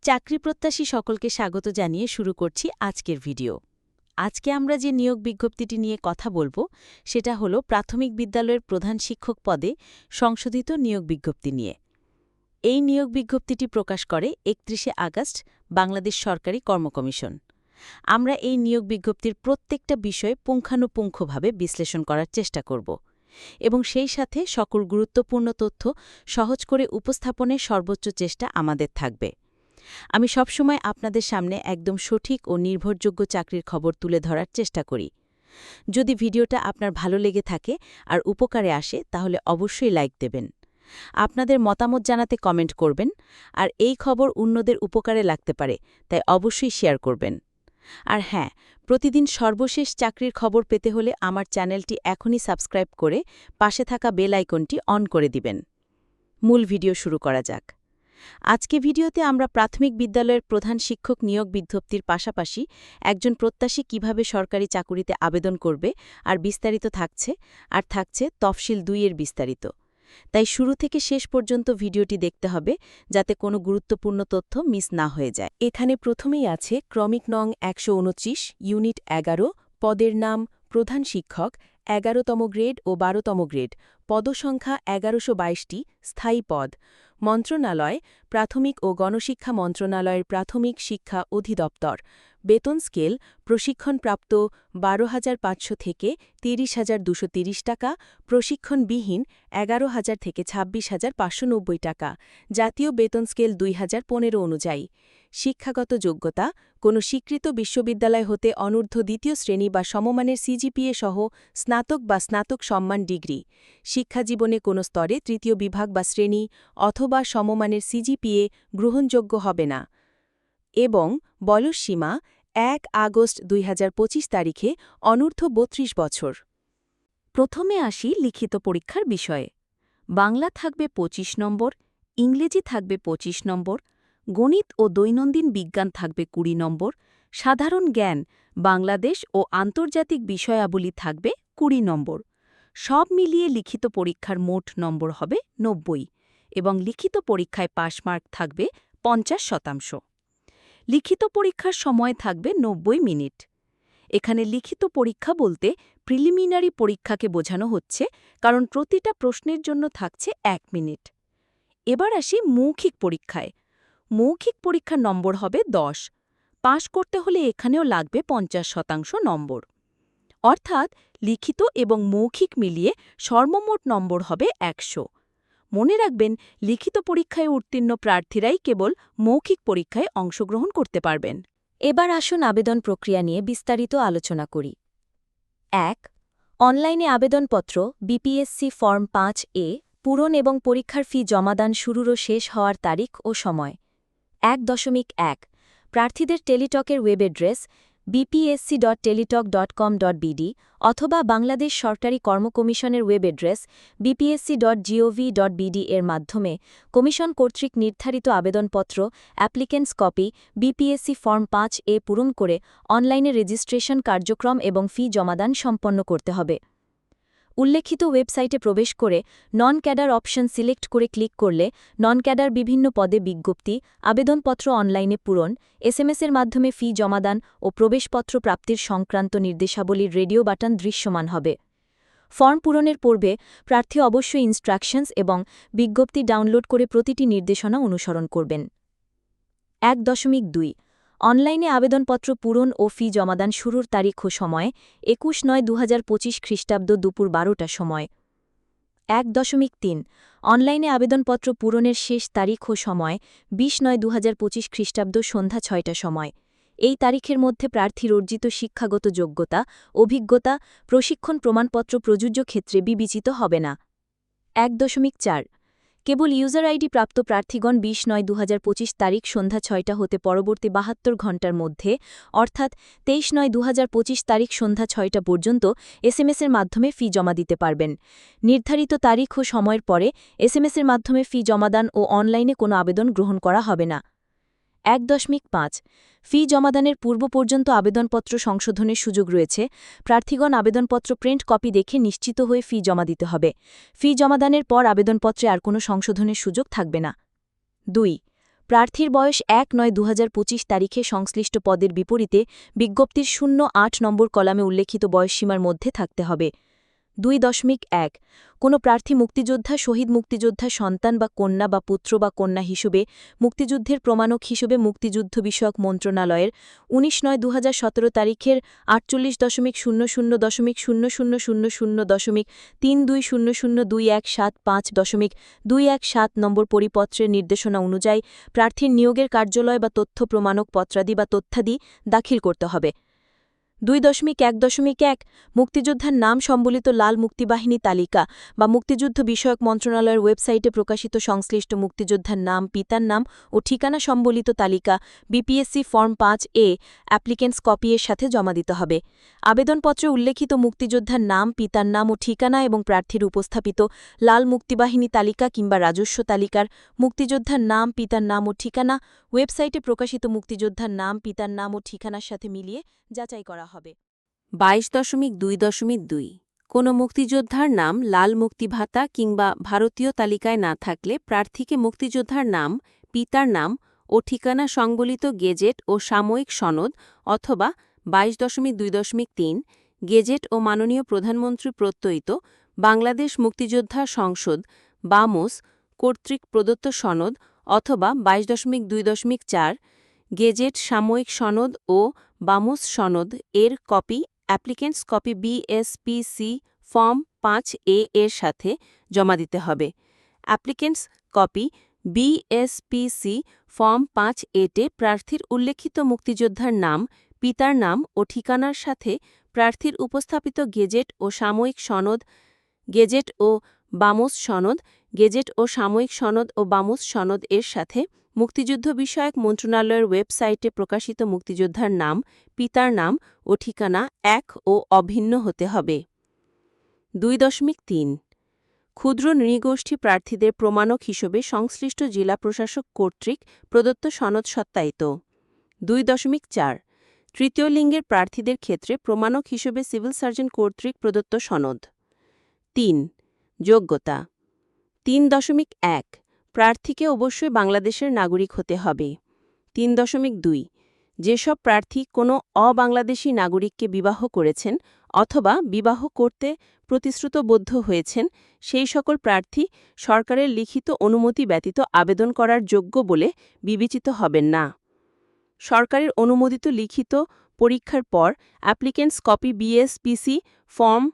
চাকরিপ্রত্যাশী সকলকে স্বাগত জানিয়ে শুরু করছি আজকের ভিডিও। আজকে আমরা যে নিয়োগ বিজ্ঞপ্তিটি নিয়ে কথা বলবো সেটা হলো প্রাথমিক বিদ্যালয়ের প্রধান শিক্ষক পদে সংশোধিত নিয়োগ বিজ্ঞপ্তি নিয়ে। এই নিয়োগ বিজ্ঞপ্তিটি প্রকাশ করে ৩১শে আগস্ট বাংলাদেশ সরকারি কর্মকমিশন। আমরা এই নিয়োগ বিজ্ঞপ্তির প্রত্যেকটা বিষয় পুঙ্খানুপুঙ্খভাবে বিশ্লেষণ করার চেষ্টা করব এবং সেই সাথে সকল গুরুত্বপূর্ণ তথ্য সহজ করে উপস্থাপনের সর্বোচ্চ চেষ্টা আমাদের থাকবে। আমি সবসময় আপনাদের সামনে একদম সঠিক ও নির্ভরযোগ্য চাকরির খবর তুলে ধরার চেষ্টা করি। যদি ভিডিওটা আপনার ভালো লেগে থাকে আর উপকারে আসে তাহলে অবশ্যই লাইক দেবেন। আপনাদের মতামত জানাতে কমেন্ট করবেন, আর এই খবর অন্যদের উপকারে লাগতে পারে তাই অবশ্যই শেয়ার করবেন। আর হ্যাঁ, প্রতিদিন সর্বশেষ চাকরির খবর পেতে হলে আমার চ্যানেলটি এখনই সাবস্ক্রাইব করে পাশে থাকা বেল আইকনটি অন করে দিবেন। মূল ভিডিও শুরু করা যাক। আজকে ভিডিওতে আমরা প্রাথমিক বিদ্যালয়ের প্রধান শিক্ষক নিয়োগ বিজ্ঞপ্তির পাশাপাশি একজন প্রত্যাশী কিভাবে সরকারি চাকুরিতে আবেদন করবে আর বিস্তারিত থাকছে তফসিল ২ এর বিস্তারিত। তাই শুরু থেকে শেষ পর্যন্ত ভিডিওটি দেখতে হবে যাতে কোনো গুরুত্বপূর্ণ তথ্য মিস না হয়ে যায়। এখানে প্রথমেই আছে ক্রমিক নং ১২৯ ইউনিট ১১ পদের নাম প্রধান শিক্ষক ১১তম গ্রেড ও ১২তম গ্রেড, পদসংখ্যা ১১২২টি, স্থায়ী পদ। মন্ত্রণালয় প্রাথমিক ও গণশিক্ষা মন্ত্রণালয়ের প্রাথমিক শিক্ষা অধিদপ্তর। বেতন স্কেল প্রশিক্ষণপ্রাপ্ত ১২,৫০০ থেকে ৩০,২৩০ টাকা, প্রশিক্ষণবিহীন ১১,০০০ থেকে ২৬,৫৯০ টাকা। জাতীয় বেতন স্কেল ২০১৫ অনুযায়ী। শিক্ষাগত যোগ্যতা কোনো স্বীকৃত বিশ্ববিদ্যালয় হতে অনূর্ধ্ব দ্বিতীয় শ্রেণী বা সমমানের সিজিপিএ সহ স্নাতক বা স্নাতক সম্মান ডিগ্রি। শিক্ষাজীবনে কোনো স্তরে তৃতীয় বিভাগ বা শ্রেণী অথবা সমমানের সিজিপিএ গ্রহণযোগ্য হবে না। এবং বয়সসীমা ১ আগস্ট ২০২৫ তারিখে অনূর্ধ্ব ৩২ বছর। প্রথমে আসি লিখিত পরীক্ষার বিষয়ে। বাংলা থাকবে ২৫ নম্বর, ইংরেজি থাকবে ২৫ নম্বর, গণিত ও দৈনন্দিন বিজ্ঞান থাকবে ২০ নম্বর, সাধারণ জ্ঞান, বাংলাদেশ ও আন্তর্জাতিক বিষয়াবলী থাকবে ২০ নম্বর। সব মিলিয়ে লিখিত পরীক্ষার মোট নম্বর হবে ৯০ এবং লিখিত পরীক্ষায় পাসমার্ক থাকবে ৫০%। লিখিত পরীক্ষার সময় থাকবে ৯০ মিনিট। এখানে লিখিত পরীক্ষা বলতে প্রিলিমিনারি পরীক্ষাকে বোঝানো হচ্ছে, কারণ প্রতিটা প্রশ্নের জন্য থাকছে ১ মিনিট। এবার আসি মৌখিক পরীক্ষায়। মৌখিক পরীক্ষার নম্বর হবে ১০। পাশ করতে হলে এখানেও লাগবে ৫০% নম্বর। অর্থাৎ লিখিত এবং মৌখিক মিলিয়ে সর্বমোট নম্বর হবে ১০০। মনে রাখবেন, লিখিত পরীক্ষায় উত্তীর্ণ প্রার্থীরাই কেবল মৌখিক পরীক্ষায় অংশগ্রহণ করতে পারবেন। এবার আসুন আবেদন প্রক্রিয়া নিয়ে বিস্তারিত আলোচনা করি। ১. অনলাইনে আবেদনপত্র বিপিএসসি ফর্ম ৫A পূরণ এবং পরীক্ষার ফি জমাদান শুরুর ও শেষ হওয়ার তারিখ ও সময়। ১.১ প্রার্থীদের টেলিটকের ওয়েব অ্যাড্রেস bpsc.teletalk.com.bd অথবা বাংলাদেশ সরকারি কর্মকমিশনের ওয়েব অ্যাড্রেস bpsc.gov.bd এর মাধ্যমে কমিশন কর্তৃক নির্ধারিত আবেদনপত্র অ্যাপ্লিকেন্টস কপি বিপিএসসি ফর্ম ৫A পূরণ করে অনলাইনে রেজিস্ট্রেশন কার্যক্রম এবং ফি জমাদান সম্পন্ন করতে হবে। উল্লেখিত ওয়েবসাইটে প্রবেশ করে নন ক্যাডার অপশন সিলেক্ট করে ক্লিক করলে নন ক্যাডার বিভিন্ন পদে বিজ্ঞপ্তি, আবেদনপত্র অনলাইনে পূরণ, এসএমএসের মাধ্যমে ফি জমাদান ও প্রবেশপত্র প্রাপ্তির সংক্রান্ত নির্দেশাবলীর রেডিও বাটন দৃশ্যমান হবে। ফর্ম পূরণের পূর্বে প্রার্থী অবশ্যই ইনস্ট্রাকশনস এবং বিজ্ঞপ্তি ডাউনলোড করে প্রতিটি নির্দেশনা অনুসরণ করবেন। ১.২ অনলাইনে আবেদনপত্র পূরণ ও ফি জমাদান শুরুর তারিখ ও সময় ২১/৯/২০২৫ খ্রিস্টাব্দ দুপুর ১২টার সময়। ১.৩ অনলাইনে আবেদনপত্র পূরণের শেষ তারিখ ও সময় ২০/৯/২০২৫ খ্রিস্টাব্দ সন্ধ্যা ৬টার সময়। এই তারিখের মধ্যে প্রার্থীর অর্জিত শিক্ষাগত যোগ্যতা, অভিজ্ঞতা, প্রশিক্ষণ প্রমাণপত্র প্রযোজ্য ক্ষেত্রে বিবেচিত হবে না। ১.৪ কেবল ইউজার আইডি প্রাপ্ত প্রার্থীগণ ২০/৯/২০২৫ তারিখ সন্ধ্যা ৬টা হতে পরবর্তী ৭২ ঘণ্টার মধ্যে অর্থাৎ ২৩/৯/২০২৫ তারিখ সন্ধ্যা ৬টা পর্যন্ত এসএমএসের মাধ্যমে ফি জমা দিতে পারবেন। নির্ধারিত তারিখ ও সময়ের পরে এসএমএসের মাধ্যমে ফি জমাদান ও অনলাইনে কোনো আবেদন গ্রহণ করা হবে না। ১.৫ ফি জমাদানের পূর্ব পর্যন্ত আবেদনপত্র সংশোধনের সুযোগ রয়েছে। প্রার্থীগণ আবেদনপত্র প্রিন্ট কপি দেখে নিশ্চিত হয়ে ফি জমা দিতে হবে। ফি জমাদানের পর আবেদনপত্রে আর কোনো সংশোধনের সুযোগ থাকবে না। ২ প্রার্থীর বয়স ১-৯-২০২৫ তারিখে সংশ্লিষ্ট পদের বিপরীতে বিজ্ঞপ্তির ০৮ নম্বর কলামে উল্লেখিত বয়সসীমার মধ্যে থাকতে হবে। ২.১ কোনো প্রার্থী মুক্তিযোদ্ধা, শহীদ মুক্তিযোদ্ধা সন্তান বা কন্যা বা পুত্র বা কন্যা হিসেবে মুক্তিযুদ্ধের প্রমাণক হিসেবে মুক্তিযুদ্ধ বিষয়ক মন্ত্রণালয়ের ১৯/৯/২০১৭ তারিখের ৪৮.০০০০৩২০০২১৭৫.২17 নম্বর পরিপত্রের নির্দেশনা অনুযায়ী প্রার্থীর নিয়োগের কার্যালয় বা তথ্য প্রমাণক পত্রাদি বা তথ্যাদি দাখিল করতে হবে। ২.১.১ মুক্তিযোদ্ধার নাম সম্বলিত লাল মুক্তিবাহিনী তালিকা বা মুক্তিযুদ্ধ বিষয়ক মন্ত্রণালয়ের ওয়েবসাইটে প্রকাশিত সংশ্লিষ্ট মুক্তিযোদ্ধার নাম, পিতার নাম ও ঠিকানা সম্বলিত তালিকা বিপিএসসি ফর্ম ৫A অ্যাপ্লিকেন্টস কপি এর সাথে জমা দিতে হবে। আবেদনপত্রে উল্লেখিত মুক্তিযোদ্ধার নাম, পিতার নাম ও ঠিকানা এবং প্রার্থীর উপস্থাপিত লাল মুক্তিবাহিনী তালিকা কিংবা রাজস্ব তালিকার মুক্তিযোদ্ধার নাম, পিতার নাম ও ঠিকানা ওয়েবসাইটে প্রকাশিত মুক্তিযোদ্ধার নাম, পিতার নাম ও ঠিকানার সাথে মিলিয়ে যাচাই করা হবে। 22.2.2 কোনো মুক্তিযোদ্ধার নাম লাল মুক্তি ভাতা কিংবা ভারতীয় তালিকায় না থাকলে প্রার্থীকে মুক্তিযোদ্ধার নাম, পিতার নাম ও ঠিকানা সংবলিত গেজেট ও সাময়িক সনদ অথবা 22.2.3 গেজেট ও মাননীয় প্রধানমন্ত্রী প্রত্যয়িত বাংলাদেশ মুক্তিযোদ্ধা সংসদ বামস কর্তৃক প্রদত্ত সনদ অথবা 22.2.4 গেজেট সাময়িক সনদ ও বামস সনদ এর কপি অ্যাপ্লিকেন্টস কপি বিএসপিসি ফর্ম ৫A এর সাথে জমা দিতে হবে। অ্যাপ্লিকেন্টস কপি বিএসপিসি ফর্ম ৫A-তে প্রার্থীর উল্লেখিত মুক্তিযোদ্ধার নাম, পিতার নাম ও ঠিকানার সাথে প্রার্থীর উপস্থাপিত গেজেট ও সাময়িক সনদ, গেজেট ও বামস সনদ, গেজেট ও সাময়িক সনদ ও বামস সনদ এর সাথে মুক্তিযুদ্ধ বিষয়ক মন্ত্রণালয়ের ওয়েবসাইটে প্রকাশিত মুক্তিযোদ্ধার নাম, পিতার নাম ও ঠিকানা এক ও অভিন্ন হতে হবে। ২.৩ ক্ষুদ্র নৃগোষ্ঠী প্রার্থীদের প্রমাণক হিসেবে সংশ্লিষ্ট জেলা প্রশাসক কর্তৃক প্রদত্ত সনদ সত্যায়িত। ২.৪ তৃতীয় লিঙ্গের প্রার্থীদের ক্ষেত্রে প্রমাণক হিসেবে সিভিল সার্জন কর্তৃক প্রদত্ত সনদ। ৩ যোগ্যতা ৩.১ প্রার্থীকে অবশ্যই বাংলাদেশের নাগরিক হতে হবে। ৩.২ যেসব প্রার্থী কোনো অবাংলাদেশী নাগরিককে বিবাহ করেছেন অথবা বিবাহ করতে প্রতিশ্রুতবদ্ধ হয়েছেন সেই সকল প্রার্থী সরকারের লিখিত অনুমতি ব্যতীত আবেদন করার যোগ্য বলে বিবেচিত হবেন না। সরকারের অনুমোদিত লিখিত পরীক্ষার পর অ্যাপ্লিকেন্টস কপি বিএসপিসি ফর্ম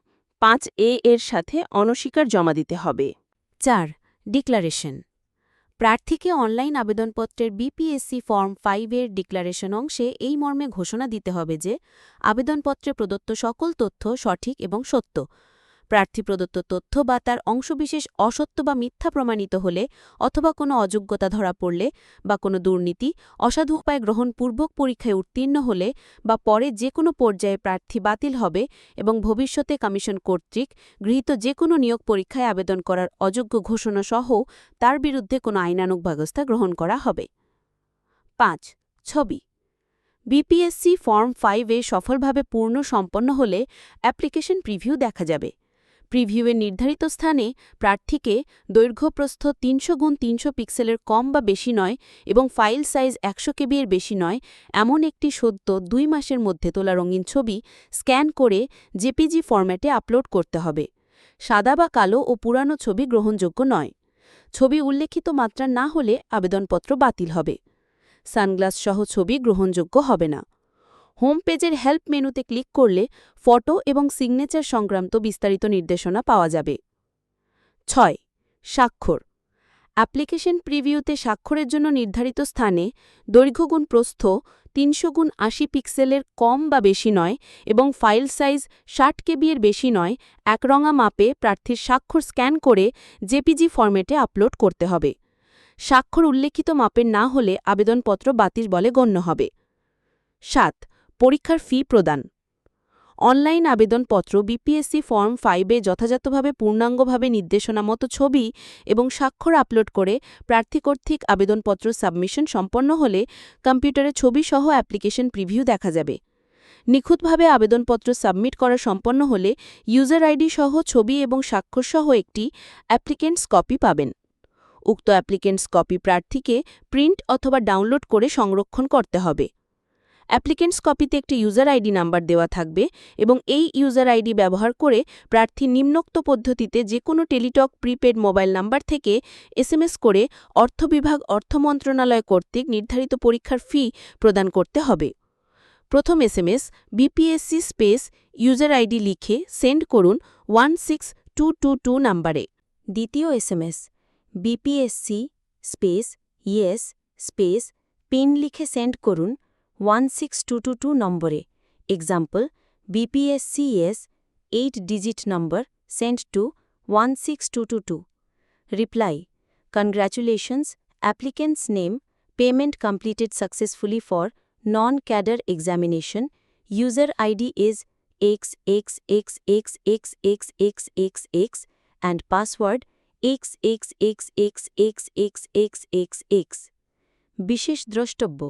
৫A এর সাথে অনস্বীকার জমা দিতে হবে। ৪ ডিক্লারেশন প্রার্থীকে অনলাইন আবেদনপত্রের বিপিএসসি ফর্ম ৫ এর ডিক্লারেশন অংশে এই মর্মে ঘোষণা দিতে হবে যে আবেদনপত্রে প্রদত্ত সকল তথ্য সঠিক এবং সত্য। প্রার্থী প্রদত্ত তথ্য বা তার অংশবিশেষ অসত্য বা মিথ্যা প্রমাণিত হলে অথবা কোনো অযোগ্যতা ধরা পড়লে বা কোনো দুর্নীতি, অসাধু উপায় গ্রহণপূর্বক পরীক্ষায় উত্তীর্ণ হলে বা পরে যে কোনো পর্যায়ে প্রার্থী বাতিল হবে এবং ভবিষ্যতে কমিশন কর্তৃক গৃহীত যে কোনো নিয়োগ পরীক্ষায় আবেদন করার অযোগ্য ঘোষণা সহ তার বিরুদ্ধে কোনো আইনানুগ ব্যবস্থা গ্রহণ করা হবে। ৫ ছবি বিপিএসসি ফর্ম ৫ সফলভাবে পূর্ণ সম্পন্ন হলে অ্যাপ্লিকেশন প্রিভিউ দেখা যাবে। প্রিভিউয়ের নির্ধারিত স্থানে প্রার্থীকে দৈর্ঘ্যপ্রস্থ ৩০০x৩০০ পিক্সেলের কম বা বেশি নয় এবং ফাইল সাইজ ১০০ KB এর বেশি নয় এমন একটি সদ্য ২ মাসের মধ্যে তোলা রঙিন ছবি স্ক্যান করে জেপিজি ফরম্যাটে আপলোড করতে হবে। সাদা বা কালো ও পুরানো ছবি গ্রহণযোগ্য নয়। ছবি উল্লেখিত মাত্রা না হলে আবেদনপত্র বাতিল হবে। সানগ্লাস সহ ছবি গ্রহণযোগ্য হবে না। হোম পেজের হেল্প মেনুতে ক্লিক করলে ফটো এবং সিগনেচার সংক্রান্ত বিস্তারিত নির্দেশনা পাওয়া যাবে। ৬ স্বাক্ষর অ্যাপ্লিকেশন প্রিভিউতে স্বাক্ষরের জন্য নির্ধারিত স্থানে দৈর্ঘ্য × প্রস্থ ৩০০x৮০ পিক্সেলের কম বা বেশি নয় এবং ফাইল সাইজ ৬০ KB এর বেশি নয় একরঙা মাপে প্রার্থীর স্বাক্ষর স্ক্যান করে জেপিজি ফরম্যাটে আপলোড করতে হবে। স্বাক্ষর উল্লেখিত মাপের না হলে আবেদনপত্র বাতিল বলে গণ্য হবে। ৭ পরীক্ষার ফি প্রদান অনলাইন আবেদনপত্র বিপিএসসি ফর্ম ৫ যথাযথভাবে পূর্ণাঙ্গভাবে নির্দেশনা মতো ছবি এবং স্বাক্ষর আপলোড করে প্রার্থী কর্তৃক আবেদনপত্র সাবমিশন সম্পন্ন হলে কম্পিউটারে ছবি সহ অ্যাপ্লিকেশন প্রিভিউ দেখা যাবে। নিখুঁতভাবে আবেদনপত্র সাবমিট করা সম্পন্ন হলে ইউজার আইডি সহ ছবি এবং স্বাক্ষর সহ একটি অ্যাপ্লিকেন্টস কপি পাবেন। উক্ত অ্যাপ্লিকেন্টস কপি প্রার্থীকে প্রিন্ট অথবা ডাউনলোড করে সংরক্ষণ করতে হবে। অ্যাপ্লিকেন্টস কপিতে একটি ইউজার আইডি নাম্বার দেওয়া থাকবে এবং এই ইউজার আইডি ব্যবহার করে প্রার্থী নিম্নোক্ত পদ্ধতিতে যে কোনো টেলিটক প্রিপেড মোবাইল নাম্বার থেকে এসএমএস করে অর্থ বিভাগ অর্থ মন্ত্রণালয় কর্তৃক নির্ধারিত পরীক্ষার ফি প্রদান করতে হবে। প্রথম SMS BPSC space user ID লিখে সেন্ড করুন 16222 নাম্বারে। দ্বিতীয় SMS BPSC space yes space pin লিখে সেন্ড করুন 16222 নম্বরে। Example BPSC yes 8 digit number send to 16222। Reply congratulations applicants name payment completed successfully for non-cadre examination. User ID is XXXXXXXXX and password XXXXXXXX. বিশেষ দ্রষ্টব্য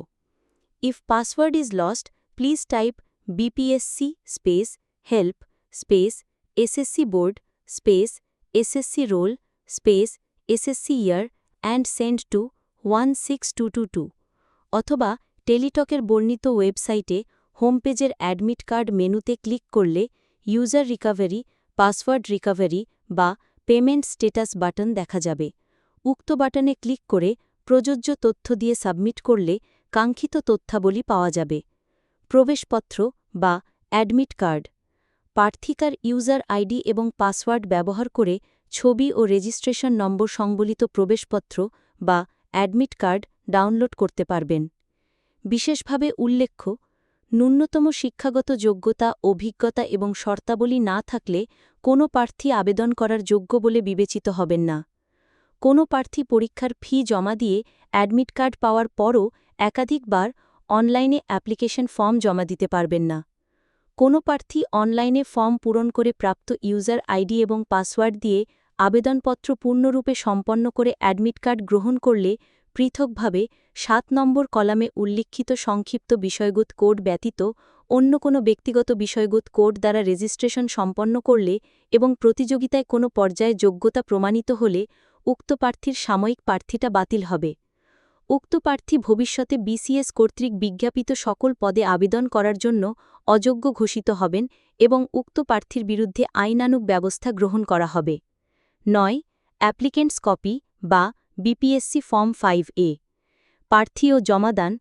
If password is lost, please type BPSC space help space SSC board space SSC roll space SSC year and send to 16222 অথবা টেলিটকের বর্ণিত ওয়েবসাইটে home পেজের admit card মেনুতে click করলে user recovery password recovery বা payment status button দেখা যাবে। উক্ত বাটনে ক্লিক করে প্রযোজ্য তথ্য দিয়ে সাবমিট করলে কাঙ্ক্ষিত তথ্যাবলী পাওয়া যাবে। প্রবেশপত্র বা অ্যাডমিট কার্ড প্রার্থিকার ইউজার আইডি এবং পাসওয়ার্ড ব্যবহার করে ছবি ও রেজিস্ট্রেশন নম্বর সংবলিত প্রবেশপত্র বা অ্যাডমিট কার্ড ডাউনলোড করতে পারবেন। বিশেষভাবে উল্লেখ্য, ন্যূনতম শিক্ষাগত যোগ্যতা, অভিজ্ঞতা এবং শর্তাবলী না থাকলে কোনো প্রার্থী আবেদন করার যোগ্য বলে বিবেচিত হবেন না। কোনো প্রার্থী পরীক্ষার ফি জমা দিয়ে অ্যাডমিট কার্ড পাওয়ার পরও একাধিকবার অনলাইনে অ্যাপ্লিকেশন ফর্ম জমা দিতে পারবেন না। কোনো প্রার্থী অনলাইনে ফর্ম পূরণ করে প্রাপ্ত ইউজার আইডি এবং পাসওয়ার্ড দিয়ে আবেদনপত্র পূর্ণরূপে সম্পন্ন করে অ্যাডমিট কার্ড গ্রহণ করলে পৃথকভাবে ৭ নম্বর কলামে উল্লিখিত সংক্ষিপ্ত বিষয়গত কোড ব্যতীত অন্য কোনো ব্যক্তিগত বিষয়গত কোড দ্বারা রেজিস্ট্রেশন সম্পন্ন করলে এবং প্রতিযোগিতায় কোনো পর্যায়ে যোগ্যতা প্রমাণিত হলে উক্ত প্রার্থীর সাময়িক প্রার্থিতা বাতিল হবে। উক্ত প্রার্থী ভবিষ্যতে বিসিএস কর্তৃক বিজ্ঞাপিত সকল পদে আবেদন করার জন্য অযোগ্য ঘোষিত হবেন এবং উক্ত প্রার্থীর বিরুদ্ধে আইনানুগ ব্যবস্থা গ্রহণ করা হবে। ৯ অ্যাপ্লিকেন্টস কপি বা বিপিএসসি ফর্ম 5A প্রার্থী ও জমাদান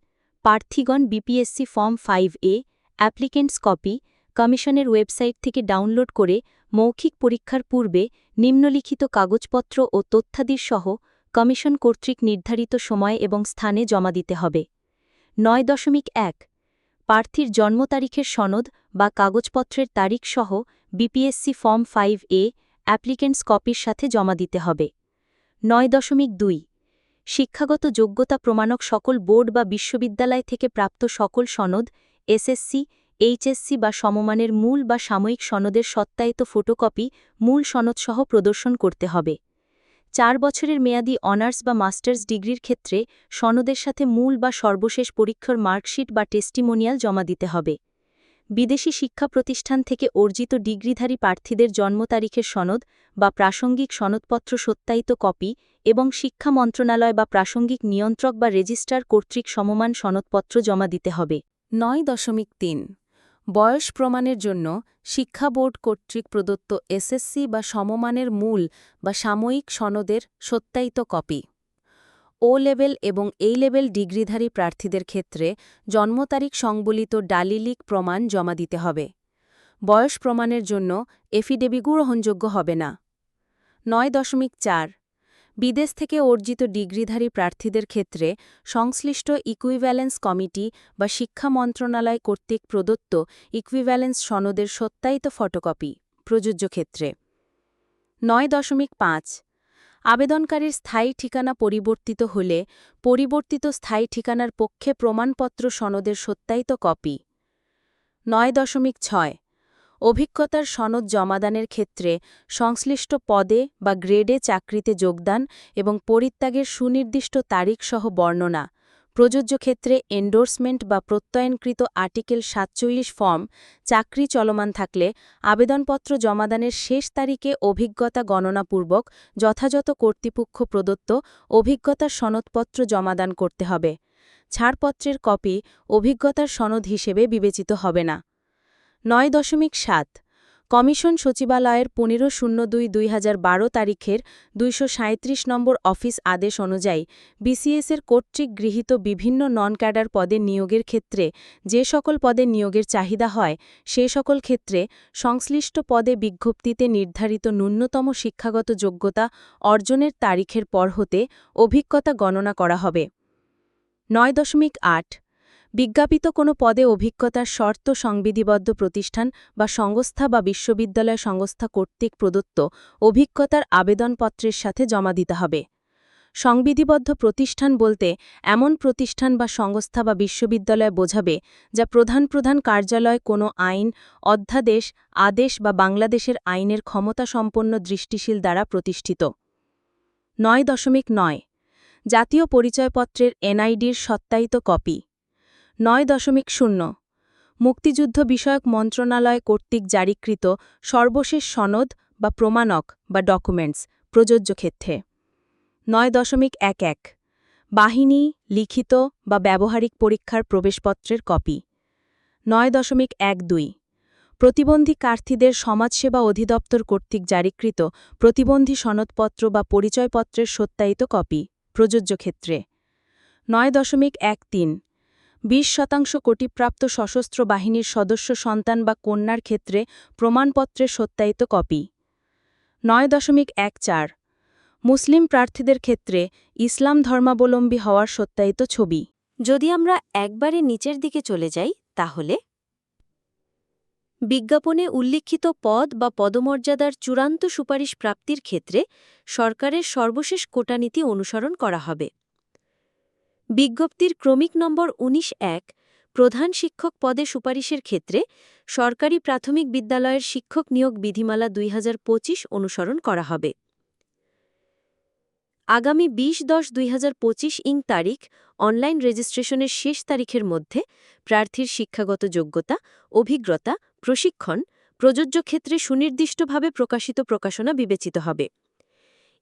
প্রার্থীগণ BPSC form 5A applicants copy কমিশনের ওয়েবসাইট থেকে ডাউনলোড করে মৌখিক পরীক্ষার পূর্বে নিম্নলিখিত কাগজপত্র ও তথ্যাদির সহ কমিশন কর্তৃক নির্ধারিত সময় এবং স্থানে জমা দিতে হবে। ৯.১ প্রার্থীর জন্ম তারিখের সনদ বা কাগজপত্রের তারিখ সহ বিপিএসসি ফর্ম 5A অ্যাপ্লিকেন্টস কপির সাথে জমা দিতে হবে। ৯.২ শিক্ষাগত যোগ্যতা প্রমাণক সকল বোর্ড বা বিশ্ববিদ্যালয় থেকে প্রাপ্ত সকল সনদ এসএসসি, এইচএসসি বা সমমানের মূল বা সাময়িক সনদের সত্যায়িত ফটোকপি মূল সনদসহ প্রদর্শন করতে হবে। ৪ বছরের মেয়াদি অনার্স বা মাস্টার্স ডিগ্রির ক্ষেত্রে সনদের সাথে মূল বা সর্বশেষ পরীক্ষার মার্কশিট বা টেস্টিমোনিয়াল জমা দিতে হবে। বিদেশি শিক্ষা প্রতিষ্ঠান থেকে অর্জিত ডিগ্রিধারী প্রার্থীদের জন্ম তারিখের সনদ বা প্রাসঙ্গিক সনদপত্র সত্যায়িত কপি এবং শিক্ষা মন্ত্রণালয় বা প্রাসঙ্গিক নিয়ন্ত্রক বা রেজিস্ট্রার কর্তৃক সমমান সনদপত্র জমা দিতে হবে। ৯.৩ বয়স প্রমাণের জন্য শিক্ষা বোর্ড কর্তৃক প্রদত্ত এসএসসি বা সমমানের মূল বা সাময়িক সনদের সত্যায়িত কপি। ও লেভেল এবং এই লেভেল ডিগ্রিধারী প্রার্থীদের ক্ষেত্রে জন্ম তারিখ সংবলিত ডালিলিক প্রমাণ জমা দিতে হবে। বয়স প্রমাণের জন্য এফিডেভিট গ্রহণযোগ্য হবে না। ৯.৪ বিদেশ থেকে অর্জিত ডিগ্রিধারী প্রার্থীদের ক্ষেত্রে সংশ্লিষ্ট ইকুইভ্যালেন্স কমিটি বা শিক্ষা মন্ত্রণালয় কর্তৃক প্রদত্ত ইকুইভ্যালেন্স সনদের সত্যায়িত ফটোকপি প্রযোজ্য ক্ষেত্রে। ৯.৫ আবেদনকারীর স্থায়ী ঠিকানা পরিবর্তিত হলে পরিবর্তিত স্থায়ী ঠিকানার পক্ষে প্রমাণপত্র সনদের সত্যায়িত কপি। ৯.৬ অভিজ্ঞতার সনদ জমাদানের ক্ষেত্রে সংশ্লিষ্ট পদে বা গ্রেডে চাকরিতে যোগদান এবং পরিত্যাগের সুনির্দিষ্ট তারিখ সহ বর্ণনা প্রযোজ্য ক্ষেত্রে এন্ডোর্সমেন্ট বা প্রত্যয়নকৃত আর্টিকেল ৪৭ ফর্ম চাকরি চলমান থাকলে আবেদনপত্র জমাদানের শেষ তারিখে অভিজ্ঞতা গণনাপূর্বক যথাযথ কর্তৃপক্ষ প্রদত্ত অভিজ্ঞতার সনদপত্র জমাদান করতে হবে। ছাড়পত্রের কপি অভিজ্ঞতার সনদ হিসেবে বিবেচিত হবে না। ৯.৭ কমিশন সচিবালয়ের ১৫/০২/২০১২ তারিখের ২৩৭ নম্বর অফিস আদেশ অনুযায়ী বিসিএসের কর্তৃক গৃহীত বিভিন্ন নন ক্যাডার পদে নিয়োগের ক্ষেত্রে যে সকল পদে নিয়োগের চাহিদা হয় সে সকল ক্ষেত্রে সংশ্লিষ্ট পদে বিজ্ঞপ্তিতে নির্ধারিত ন্যূনতম শিক্ষাগত যোগ্যতা অর্জনের তারিখের পর হতে অভিজ্ঞতা গণনা করা হবে। ৯.৮ বিজ্ঞাপিত কোনো পদে অভিজ্ঞতার শর্ত সংবিধিবদ্ধ প্রতিষ্ঠান বা সংস্থা বা বিশ্ববিদ্যালয় সংস্থা কর্তৃক প্রদত্ত অভিজ্ঞতার আবেদনপত্রের সাথে জমা দিতে হবে। সংবিধিবদ্ধ প্রতিষ্ঠান বলতে এমন প্রতিষ্ঠান বা সংস্থা বা বিশ্ববিদ্যালয় বোঝাবে যা প্রধান কার্যালয় কোনো আইন, অধ্যাদেশ, আদেশ বা বাংলাদেশের আইনের ক্ষমতাসম্পন্ন দৃষ্টিশীল দ্বারা প্রতিষ্ঠিত। ৯.৯ জাতীয় পরিচয়পত্রের এনআইডির সত্যায়িত কপি। ৯.০ মুক্তিযুদ্ধ বিষয়ক মন্ত্রণালয় কর্তৃক জারিকৃত সর্বশেষ সনদ বা প্রমাণক বা ডকুমেন্টস প্রযোজ্য ক্ষেত্রে। ৯.১১ বাহিনী, লিখিত বা ব্যবহারিক পরীক্ষার প্রবেশপত্রের কপি। ৯.১২ প্রতিবন্ধী প্রার্থীদের সমাজসেবা অধিদপ্তর কর্তৃক জারিকৃত প্রতিবন্ধী সনদপত্র বা পরিচয়পত্রের সত্যায়িত কপি প্রযোজ্য ক্ষেত্রে। ৯.১৩ ২০% কোটিপ্রাপ্ত সশস্ত্র বাহিনীর সদস্য সন্তান বা কন্যার ক্ষেত্রে প্রমাণপত্রের সত্যায়িত কপি। ৯.১৪ মুসলিম প্রার্থীদের ক্ষেত্রে ইসলাম ধর্মাবলম্বী হওয়ার সত্যায়িত ছবি। যদি আমরা একবারে নিচের দিকে চলে যাই তাহলে বিজ্ঞাপনে উল্লিখিত পদ বা পদমর্যাদার চূড়ান্ত সুপারিশ প্রাপ্তির ক্ষেত্রে সরকারের সর্বশেষ কোটানীতি অনুসরণ করা হবে। বিজ্ঞপ্তির ক্রমিক নম্বর ১৯-১ প্রধান শিক্ষক পদে সুপারিশের ক্ষেত্রে সরকারি প্রাথমিক বিদ্যালয়ের শিক্ষক নিয়োগ বিধিমালা ২০২৫ অনুসরণ করা হবে। আগামী ২০/১০/২০২৫ তারিখ অনলাইন রেজিস্ট্রেশনের শেষ তারিখের মধ্যে প্রার্থীর শিক্ষাগত যোগ্যতা, অভিজ্ঞতা, প্রশিক্ষণ প্রযোজ্য ক্ষেত্রে সুনির্দিষ্টভাবে প্রকাশিত প্রকাশনা বিবেচিত হবে।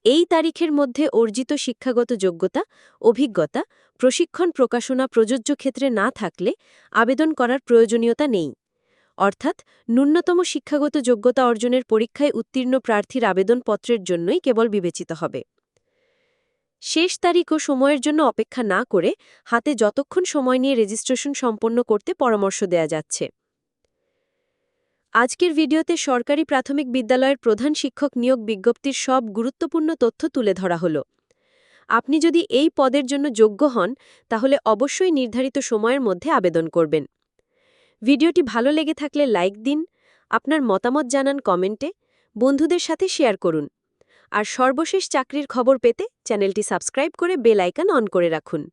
এই তারিখের মধ্যে অর্জিত শিক্ষাগত যোগ্যতা, অভিজ্ঞতা, প্রশিক্ষণ প্রকাশনা প্রযোজ্য ক্ষেত্রে না থাকলে আবেদন করার প্রয়োজনীয়তা নেই। অর্থাৎ ন্যূনতম শিক্ষাগত যোগ্যতা অর্জনের পরীক্ষায় উত্তীর্ণ প্রার্থীর আবেদনপত্রের জন্যই কেবল বিবেচিত হবে। শেষ তারিখ ও সময়ের জন্য অপেক্ষা না করে হাতে যতক্ষণ সময় নিয়ে রেজিস্ট্রেশন সম্পন্ন করতে পরামর্শ দেয়া যাচ্ছে। আজকের ভিডিওতে সরকারি প্রাথমিক বিদ্যালয়ের প্রধান শিক্ষক নিয়োগ বিজ্ঞপ্তির সব গুরুত্বপূর্ণ তথ্য তুলে ধরা হলো। আপনি যদি এই পদের জন্য যোগ্য হন তাহলে অবশ্যই নির্ধারিত সময়ের মধ্যে আবেদন করবেন। ভিডিওটি ভালো লেগে থাকলে লাইক দিন, আপনার মতামত জানান কমেন্টে, বন্ধুদের সাথে শেয়ার করুন। আর সর্বশেষ চাকরির খবর পেতে চ্যানেলটি সাবস্ক্রাইব করে বেল আইকন অন করে রাখুন।